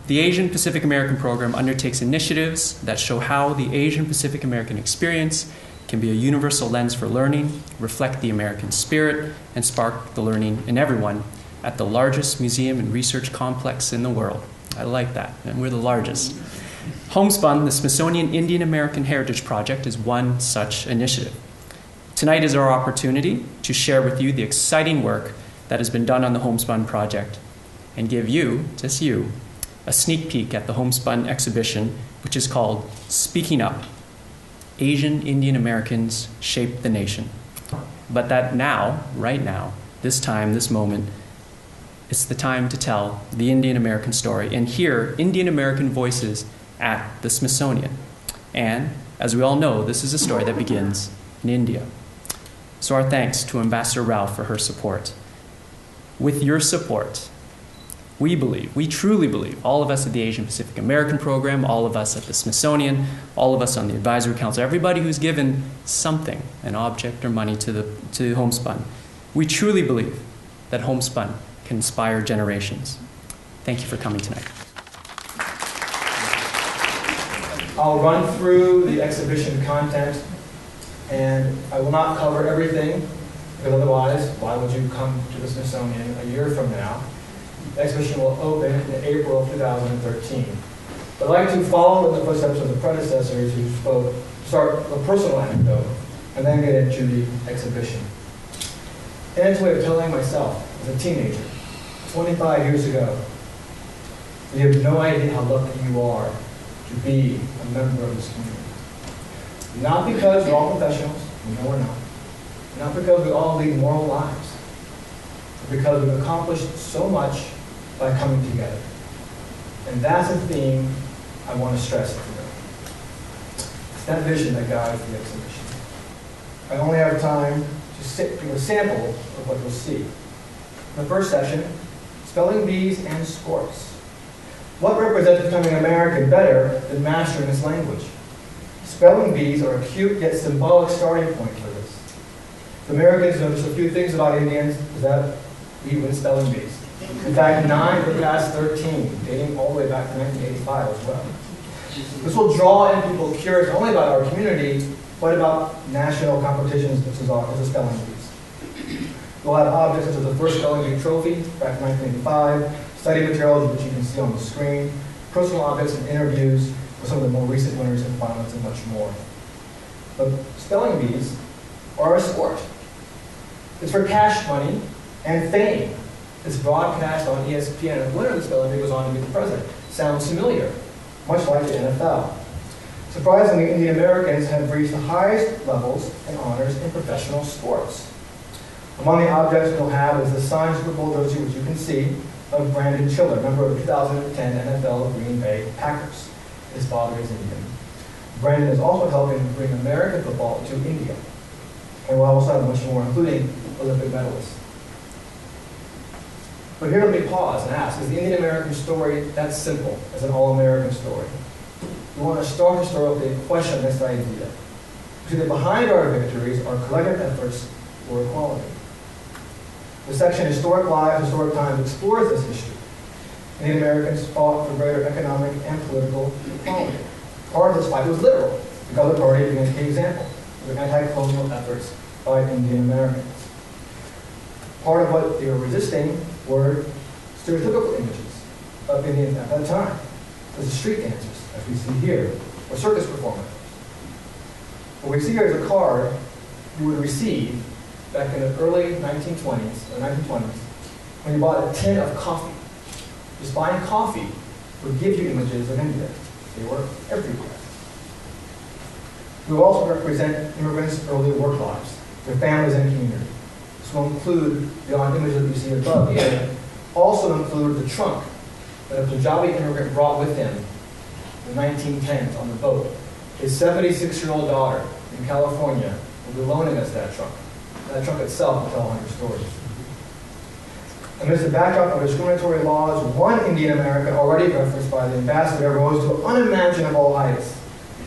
The Asian Pacific American program undertakes initiatives that show how the Asian Pacific American experience can be a universal lens for learning, reflect the American spirit, and spark the learning in everyone at the largest museum and research complex in the world. I like that, and we're the largest. HomeSpun, the Smithsonian Indian American Heritage Project, is one such initiative. Tonight is our opportunity to share with you the exciting work that has been done on the HomeSpun project and give you, just you, a sneak peek at the HomeSpun exhibition, which is called Speaking Up, Asian Indian Americans Shape the Nation. But that now, right now, this time, this moment, it's the time to tell the Indian American story and hear Indian American voices at the Smithsonian. And as we all know, this is a story that begins in India. So our thanks to Ambassador Rao for her support. With your support, we believe, we truly believe, all of us at the Asian Pacific American Program, all of us at the Smithsonian, all of us on the Advisory Council, everybody who's given something, an object or money to HomeSpun, we truly believe that HomeSpun can inspire generations. Thank you for coming tonight. I'll run through the exhibition content, and I will not cover everything, because otherwise, why would you come to the Smithsonian a year from now? The exhibition will open in April of 2013. But I'd like to follow in the footsteps of the predecessors who spoke, start with a personal anecdote, and then get into the exhibition. And it's a way of telling myself, as a teenager, 25 years ago, you have no idea how lucky you are to be a member of this community. Not because we're all professionals, we know we're not. Not because we all lead moral lives, but because we've accomplished so much by coming together. And that's a theme I want to stress today. It's that vision that guides the exhibition. I only have time to give a sample of what you'll see. In the first session, spelling bees and sports. What represents becoming American better than mastering this language? Spelling bees are a cute yet symbolic starting point for this. If Americans know just a few things about Indians, is that we win spelling bees. In fact, 9 of the past 13, dating all the way back to 1985 as well. This will draw in people curious not only about our community, but about national competitions such as the spelling bees. We'll have objects such as the first spelling bee trophy back in 1985, study materials which you can see on the screen, personal objects and interviews with some of the more recent winners and finalists, and much more. But spelling bees are a sport. It's for cash money and fame. It's broadcast on ESPN, and the winner of the spelling bee goes on to be the president. Sounds familiar, much like the NFL. Surprisingly, Indian Americans have reached the highest levels and honors in professional sports. Among the objects we'll have is the signed Super Bowl jersey, which you can see, of Brandon Chiller, member of the 2010 NFL Green Bay Packers. His father is Indian. Brandon is also helping bring American football to India. And we'll also have much more, including Olympic medalists. But here let me pause and ask, is the Indian American story that simple as an all-American story? We want to start the story with a question this idea. See that behind our victories are collective efforts for equality. The section Historic Lives, Historic Times explores this history. Indian Americans fought for greater economic and political equality. Part of this fight was literal. The Colored Party being a key example of the anti-colonial efforts by Indian Americans. Part of what they were resisting were stereotypical images of Indians at that time, such as street dancers, as we see here, or circus performers. What we see here is a card you would receive back in the early 1920s, or 1920s, when you bought a tin of coffee. Just buying coffee would give you images of India. They were everywhere. We will also represent immigrants' early work lives, their families and community. This will include, beyond images that you see above here, also include the trunk that a Punjabi immigrant brought with him in the 1910s on the boat. His 76-year-old daughter in California will be loaning us that trunk. That trunk itself will tell 100 stories. Amidst the backdrop of discriminatory laws, one Indian American already referenced by the ambassador rose to unimaginable heights.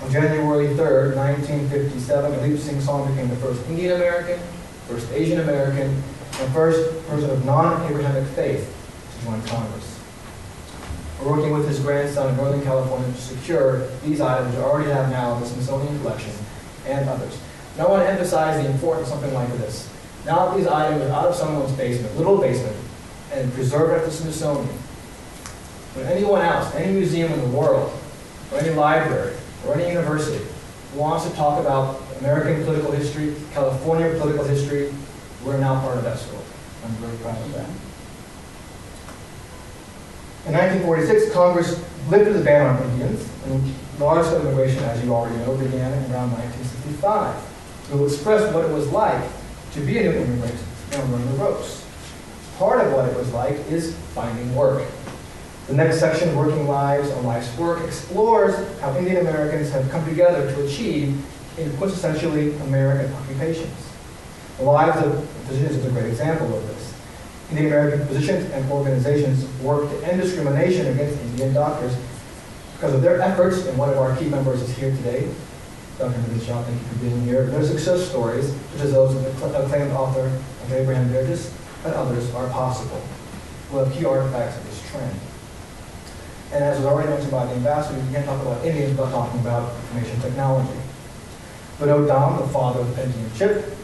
On January 3rd, 1957, Dalip Singh Song became the first Indian American, first Asian American, and first person of non-Abrahamic faith to join Congress. We're working with his grandson in Northern California to secure these items we already have now in the Smithsonian collection and others. Now I want to emphasize the importance of something like this. Now that these items are out of someone's basement, little basement, and preserved at the Smithsonian, when anyone else, any museum in the world, or any library, or any university wants to talk about American political history, California political history, we're now part of that story. I'm very proud of that. In 1946, Congress lifted the ban on Indians, and large-scale immigration, as you already know, began around 1965. To express what it was like to be a new immigrant and learn the ropes. Part of what it was like is finding work. The next section, Working Lives or Life's Work, explores how Indian Americans have come together to achieve in quintessentially American occupations. The lives of physicians is a great example of this. Indian American physicians and organizations work to end discrimination against Indian doctors because of their efforts, and one of our key members is here today. Dr. Michelle, thank you for being here. Their success stories, such as those of the acclaimed author of Abraham Burgess and others, are possible. We'll have key artifacts of this trend. And as was already mentioned by the ambassador, you can't talk about Indians without talking about information technology. Vinod Dam, the father of the Pentium chip,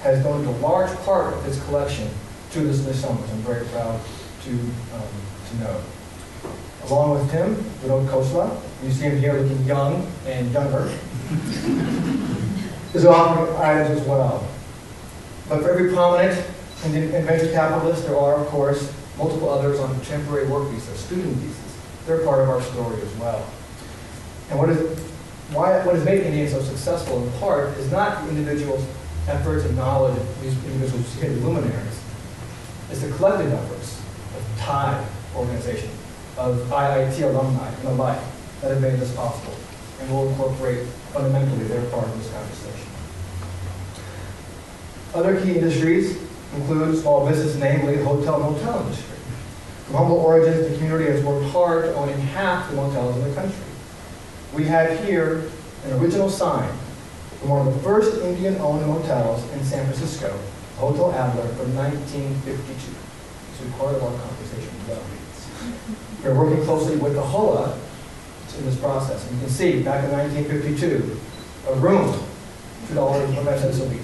has donated a large part of his collection to the Smithsonian, which I'm very proud to know. Along with him, Vinod Khosla, you see him here looking young and younger, is offering items as well. But for every prominent and venture capitalist, there are, of course, multiple others on temporary work visas, student visas. They're part of our story as well. And what has made India so successful in part is not the individual's efforts and knowledge of these individuals who luminaries. It's the collective efforts of TIE organization, of IIT alumni and the like that have made this possible. And we'll incorporate fundamentally their part of this conversation. Other key industries include small business, namely the hotel and motel industry. From humble origins, the community has worked hard to owning half the motels in the country. We have here an original sign from one of the first Indian-owned motels in San Francisco, Hotel Adler, from 1952. This is part of our conversation as well. We're working closely with the HOA in this process. And you can see, back in 1952, a room, $2.25 a week.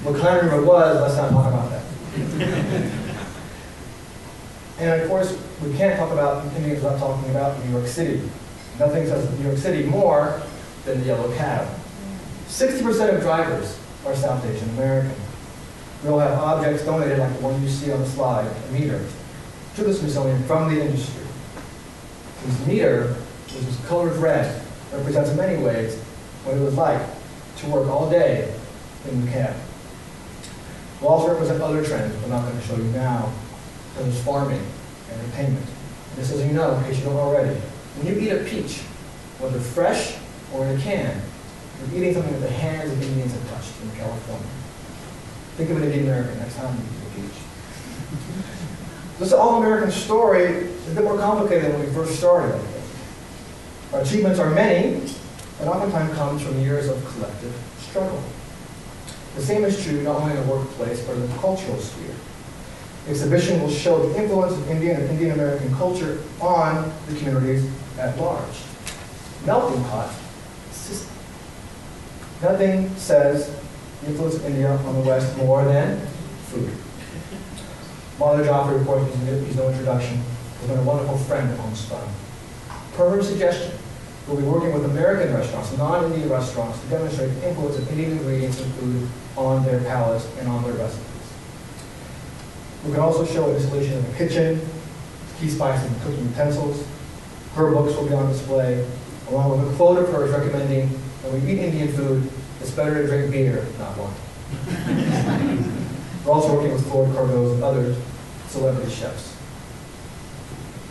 What kind of room it was, let's not talk about that. And of course, we can't talk about Indians without talking about New York City. Nothing says New York City more than the yellow cab. 60% of drivers are South Asian American. We all have objects donated like the one you see on the slide, a meter, to the Smithsonian from the industry. This meter, which is colored red, represents in many ways what it was like to work all day in the cab. We'll also represent other trends we're not going to show you now, such as farming, entertainment. Just as you know, in case you don't already, when you eat a peach, whether fresh or in a can, you're eating something that the hands of Indians have touched in California. Think of an Indian American next time you eat a peach. This all-American story is a bit more complicated than when we first started, I think. Our achievements are many, and oftentimes comes from years of collective struggle. The same is true not only in the workplace, but in the cultural sphere. The exhibition will show the influence of Indian and Indian American culture on the communities at large. Melting pot system. Nothing says the influence of India on the West more than food. Marla Joffrey, of course, needs no introduction, has been a wonderful friend of HomeSpun. Per her suggestion, we'll be working with American restaurants, non-Indian restaurants, to demonstrate the influence of Indian ingredients and food on their palates and on their recipes. We can also show an installation of a kitchen, key spices and cooking utensils. Her books will be on display, along with a quote of hers recommending when we eat Indian food, it's better to drink beer, not wine. We're also working with Floyd Cardoz and other celebrity chefs.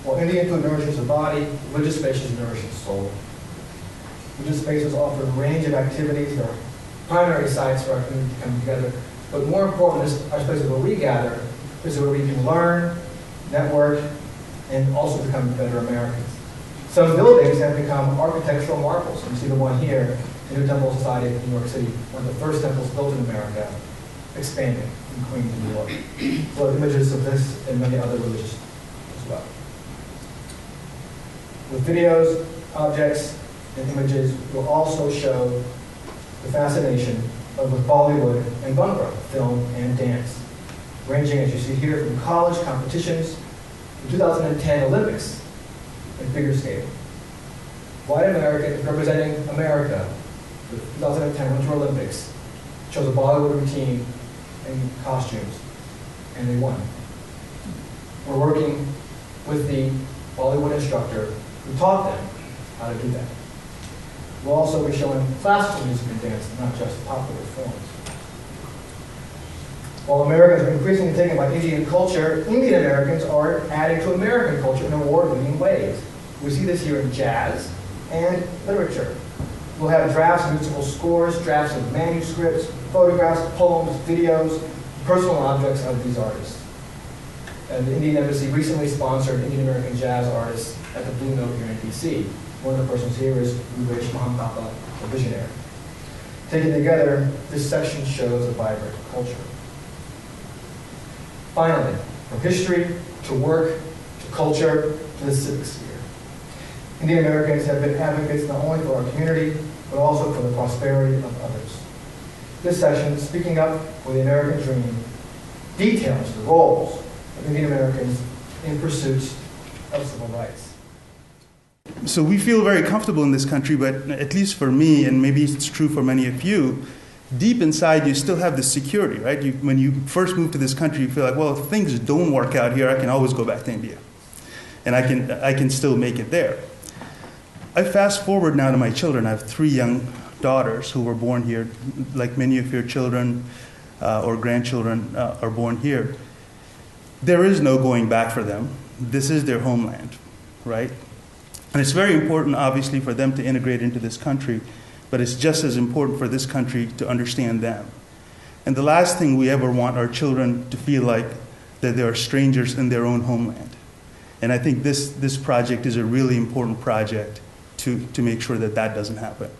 While Indian food nourishes the body, religious spaces nourish the soul. Religious spaces offer a range of activities. They're primary sites for our community to come together. But more important is our spaces where we gather, places where we can learn, network, and also become better Americans. Some buildings have become architectural marvels. You see the one here, the New Temple Society of New York City, one of the first temples built in America, expanding in Queens, New York. So images of this and many other religions as well. With videos, objects, and images will also show the fascination of Bollywood and Bhangra, film and dance, ranging, as you see here, from college competitions to 2010 Olympics in figure skating. White American representing America, the 2010 Winter Olympics, chose a Bollywood routine and costumes, and they won. We're working with the Bollywood instructor who taught them how to do that. We'll also be showing classical music and dance, not just popular forms. While Americans are increasingly taken by Indian culture, Indian Americans are adding to American culture in award-winning ways. We see this here in jazz and literature. We'll have drafts of musical scores, drafts of manuscripts, photographs, poems, videos, personal objects of these artists. And the Indian Embassy recently sponsored Indian American jazz artists at the Blue Note here in DC. One of the persons here is Rupesh Mahampapa, a visionary. Taken together, this section shows a vibrant culture. Finally, from history to work to culture to the civic sphere, Indian Americans have been advocates not only for our community, but also for the prosperity of others. This section, Speaking Up for the American Dream, details the roles of Indian Americans in pursuit of civil rights. So we feel very comfortable in this country, but at least for me, and maybe it's true for many of you, deep inside you still have this security, right? When you first move to this country, you feel like, well, if things don't work out here, I can always go back to India. And I can still make it there. I fast forward now to my children. I have 3 young daughters who were born here, like many of your children or grandchildren are born here. There is no going back for them. This is their homeland, right? And it's very important, obviously, for them to integrate into this country, but it's just as important for this country to understand them. And the last thing we ever want our children to feel like that they are strangers in their own homeland. And I think this project is a really important project to make sure that that doesn't happen.